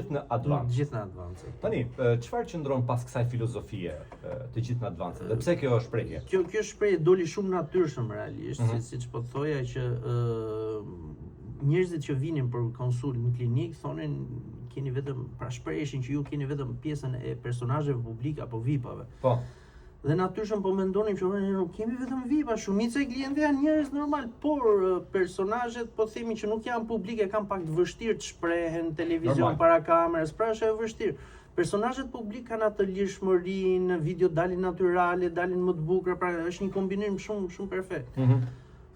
gjithë në advanced. Gjithë në advanced. Tani, çfarë qëndron pas kësaj filozofie të gjithë në advanced? Dhe pse kjo shprehje? Kjo shprehje doli shumë natyrshëm realisht, siç po thoja që njerëzit që vinin për konsul në klinik thonin keni vetëm pra shprehin që ju keni vetëm pjesën e personazheve publik apo VIP-ave. Po. Dhe natyrshëm po mendonim që nuk kemi vetëm VIP-a, shumica e klientëve janë njerëz normal, por personazhet po themi që nuk janë publike, kanë pak të vështirë të shprehen televizion para kamerës, pra është e vështirë. Personazhet publik kanë atë lirshmërinë, video dalin natyrale, dalin më të bukura, pra është një kombinim shumë perfekt.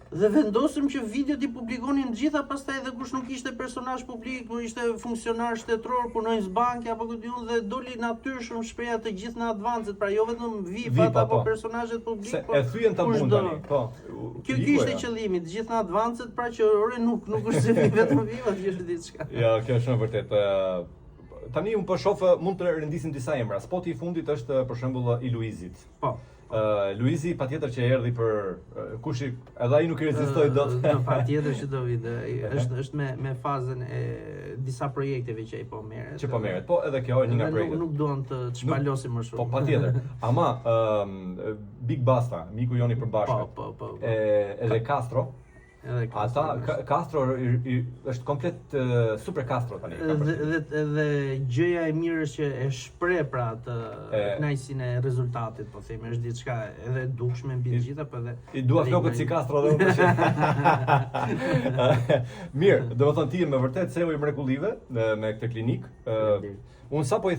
Dhe vendosëm që videot i publikonin gjitha, pastaj edhe kush nuk ishte personazh publik, por ishte funksionar shtetëror, punojnë banke apo këtë diun, dhe doli natyrshëm shpreha të gjithë në advanced, pra jo vetëm VIP-at apo personazhet publik, po. Se e thyen ta mund tani. Po. Kjo ishte qëllimi, të gjithë në advanced, pra që nuk është se vetëm VIP-at, kjo është diçka. Ja, kjo është shumë vërtet. Tani unë po shoh mund të rendisim disa emra. Spoti i fundit është për shembull i Luizit. Po. Luizi patjetër që erdhi për kush edhe ai nuk i rezistoi dot. Patjetër që do vite. Është me fazën e disa projekteve që ai po merret. Që po merret. Po edhe kjo është një nga projektet. Nuk duam të shpalosim më shumë. Po patjetër. Ama Big Basta, miku joni përbashkët. Po. Edhe Castro. Ata Castro është komplet super Castro tani. Dhe gjëja e mirë është që e shpreh pra atë kënaqësinë e rezultatit, po themi, është diçka edhe e dukshme mbi të gjitha, po edhe i dua flokët si Castro dhe unë. Mirë, domethënë ti je me vërtet CEO i mrekullive me këtë klinik. Unë sapo i